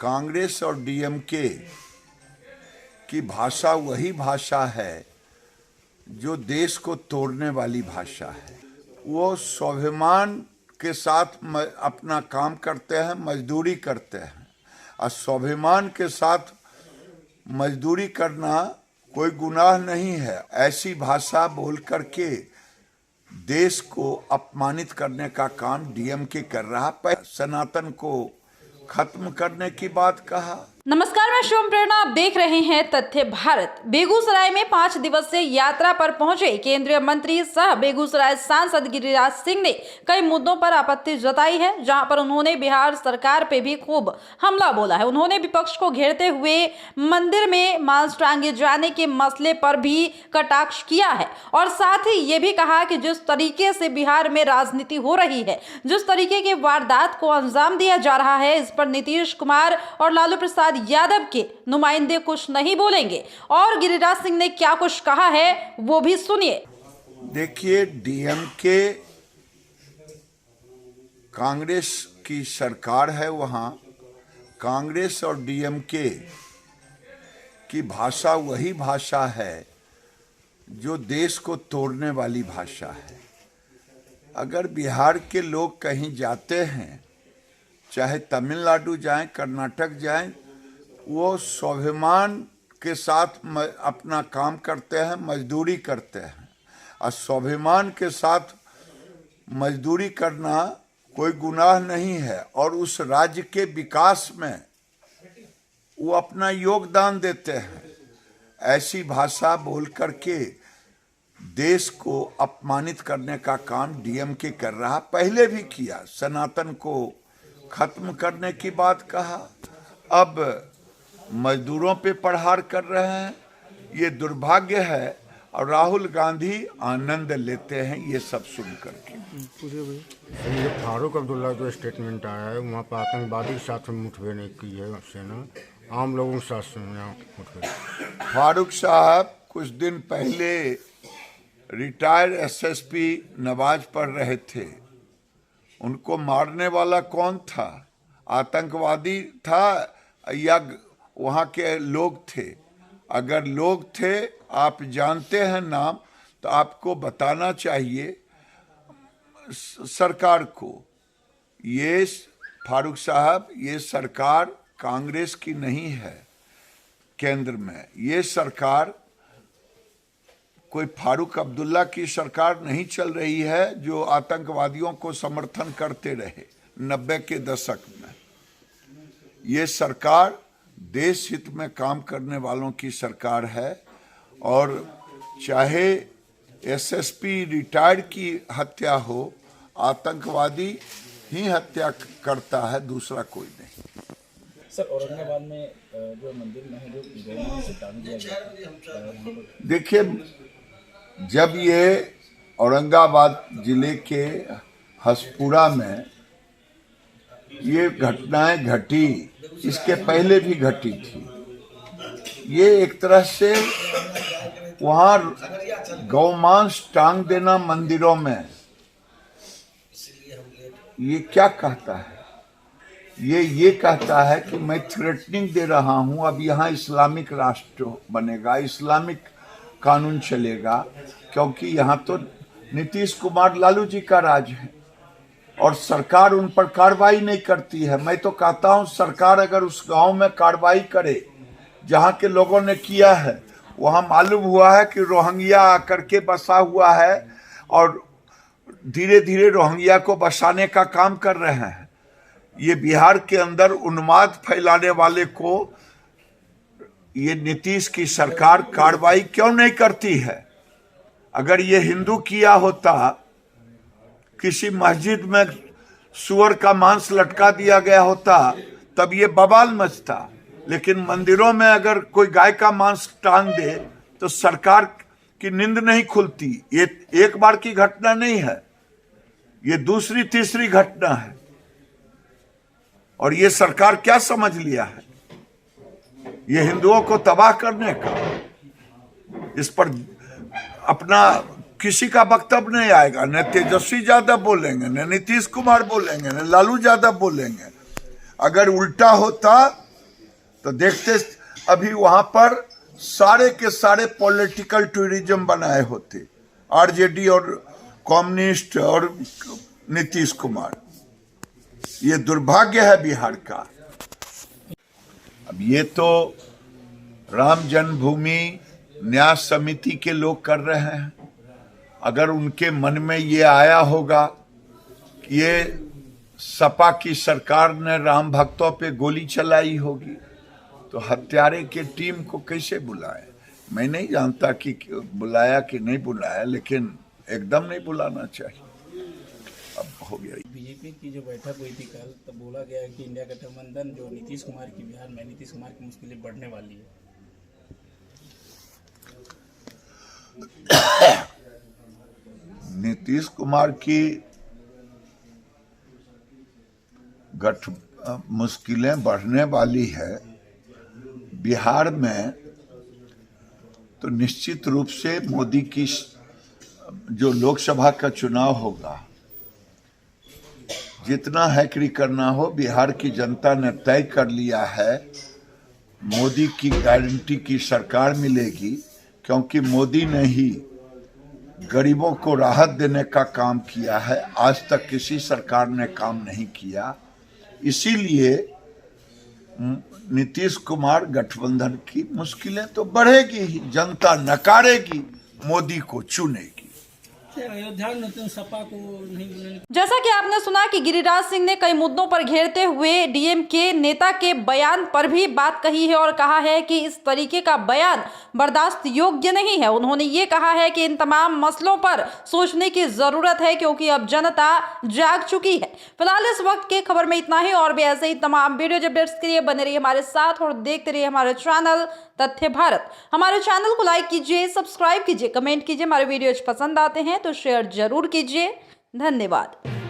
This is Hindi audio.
कांग्रेस और डीएमके की भाषा वही भाषा है जो देश को तोड़ने वाली भाषा है। वो स्वाभिमान के साथ अपना काम करते हैं, मजदूरी करते हैं, और स्वाभिमान के साथ मजदूरी करना कोई गुनाह नहीं है। ऐसी भाषा बोल करके देश को अपमानित करने का काम डीएमके कर रहा है। सनातन को खत्म करने की बात कहा। नमस्कार, मैं शिवम प्रेरणा, आप देख रहे हैं तथ्य भारत। बेगूसराय में 5 दिवसीय यात्रा पर पहुंचे केंद्रीय मंत्री सह बेगूसराय सांसद गिरिराज सिंह ने कई मुद्दों पर आपत्ति जताई है, जहां पर उन्होंने बिहार सरकार पे भी खूब हमला बोला है। उन्होंने विपक्ष को घेरते हुए मंदिर में मांस टांगे जाने के मसले पर भी कटाक्ष किया है और साथ ही ये भी कहा कि जिस तरीके से बिहार में राजनीति हो रही है, जिस तरीके के वारदात को अंजाम दिया जा रहा है, इस पर नीतीश कुमार और लालू प्रसाद यादव के नुमाइंदे कुछ नहीं बोलेंगे। और गिरिराज सिंह ने क्या कुछ कहा है वो भी सुनिए। देखिए, डीएमके कांग्रेस की सरकार है, वहां कांग्रेस और डीएमके की भाषा वही भाषा है जो देश को तोड़ने वाली भाषा है। अगर बिहार के लोग कहीं जाते हैं, चाहे तमिलनाडु जाएं, कर्नाटक जाएं, वो स्वाभिमान के साथ अपना काम करते हैं, मजदूरी करते हैं, और स्वाभिमान के साथ मजदूरी करना कोई गुनाह नहीं है, और उस राज्य के विकास में वो अपना योगदान देते हैं। ऐसी भाषा बोल करके देश को अपमानित करने का काम डीएमके कर रहा, पहले भी किया। सनातन को खत्म करने की बात कहा, अब मजदूरों पे प्रहार कर रहे हैं। ये दुर्भाग्य है, और राहुल गांधी आनंद लेते हैं ये सब सुन करके। ये फारूक अब्दुल्ला जो स्टेटमेंट आया है, वहाँ पर आतंकवादी के साथ मुठभेड़ नहीं की है सेना, आम लोगों के साथ मुठभेड़। फारूक साहब कुछ दिन पहले रिटायर्ड एसएसपी नवाज पढ़ रहे थे। उनको मारने वाला कौन था? आतंकवादी था या वहाँ के लोग थे? अगर लोग थे, आप जानते हैं नाम, तो आपको बताना चाहिए सरकार को। ये फारूक साहब, ये सरकार कांग्रेस की नहीं है केंद्र में। ये सरकार कोई फारूक अब्दुल्ला की सरकार नहीं चल रही है जो आतंकवादियों को समर्थन करते रहे 90 के दशक में। ये सरकार देश हित में काम करने वालों की सरकार है, और चाहे एसएसपी रिटायर्ड की हत्या हो, आतंकवादी ही हत्या करता है, दूसरा कोई नहीं। सर, औरंगाबाद में जो मंदिर में है, जो गवर्नमेंट से टांग दिया गया, देखिए, जब ये औरंगाबाद जिले के हसपुरा में ये घटनाएं घटी, इसके पहले भी घटी थी। ये एक तरह से वहाँ गौमांस टांग देना मंदिरों में, ये क्या कहता है? ये कहता है कि मैं थ्रेटनिंग दे रहा हूँ, अब यहाँ इस्लामिक राष्ट्र बनेगा, इस्लामिक कानून चलेगा, क्योंकि यहाँ तो नीतीश कुमार लालू जी का राज है और सरकार उन पर कार्रवाई नहीं करती है। मैं तो कहता हूँ, सरकार अगर उस गांव में कार्रवाई करे जहाँ के लोगों ने किया है, वहाँ मालूम हुआ है कि रोहिंग्या आकर के बसा हुआ है और धीरे धीरे रोहिंग्या को बसाने का काम कर रहे हैं। ये बिहार के अंदर उन्माद फैलाने वाले को ये नीतीश की सरकार कार्रवाई क्यों नहीं करती है? अगर ये हिंदू किया होता, किसी मस्जिद में सुअर का मांस लटका दिया गया होता, तब ये बवाल मचता। लेकिन मंदिरों में अगर कोई गाय का मांस टांग दे तो सरकार की नींद नहीं खुलती। ये एक बार की घटना नहीं है, ये दूसरी तीसरी घटना है। और ये सरकार क्या समझ लिया है? ये हिंदुओं को तबाह करने का। इस पर अपना किसी का वक्तव्य नहीं आएगा, न तेजस्वी यादव बोलेंगे, न नीतीश कुमार बोलेंगे, न लालू यादव बोलेंगे। अगर उल्टा होता तो देखते अभी वहां पर सारे के सारे पॉलिटिकल टूरिज्म बनाए होते, आरजेडी और कम्युनिस्ट और नीतीश कुमार। ये दुर्भाग्य है बिहार का। अब ये तो राम जन्मभूमि न्यास समिति के लोग कर रहे हैं। अगर उनके मन में ये आया होगा कि ये सपा की सरकार ने राम भक्तों पे गोली चलाई होगी, तो हत्यारे के टीम को कैसे बुलाए? मैं नहीं जानता कि बुलाया कि नहीं बुलाया, लेकिन एकदम नहीं बुलाना चाहिए। अब हो गया। बीजेपी की जो बैठक हुई थी कल, तो बोला गया है कि इंडिया गठबंधन जो नीतीश कुमार की बिहार में नीतीश कुमार की मुश्किलें बढ़ने वाली है। नीतीश कुमार की मुश्किलें बढ़ने वाली है बिहार में, तो निश्चित रूप से मोदी की जो लोकसभा का चुनाव होगा, जितना हैकरी करना हो बिहार की जनता ने तय कर लिया है। मोदी की गारंटी की सरकार मिलेगी, क्योंकि मोदी ने ही गरीबों को राहत देने का काम किया है। आज तक किसी सरकार ने काम नहीं किया। इसीलिए नीतीश कुमार गठबंधन की मुश्किलें तो बढ़ेगी ही, जनता नकारेगी, मोदी को चुनेगी। अयोध्या में सपा को नहीं। जैसा कि आपने सुना कि गिरिराज सिंह ने कई मुद्दों पर घेरते हुए डीएमके नेता के बयान पर भी बात कही है और कहा है कि इस तरीके का बयान बर्दाश्त योग्य नहीं है। उन्होंने ये कहा है कि इन तमाम मसलों पर सोचने की जरूरत है, क्योंकि अब जनता जाग चुकी है। फिलहाल इस वक्त के खबर में इतना ही, और भी ऐसे ही तमाम वीडियो अपडेट्स के लिए बने रहिए हमारे साथ और देखते रहिए हमारे चैनल तथ्य भारत। हमारे चैनल को लाइक कीजिए, सब्सक्राइब कीजिए, कमेंट कीजिए। हमारे वीडियोज पसंद आते हैं तो शेयर जरूर कीजिए। धन्यवाद।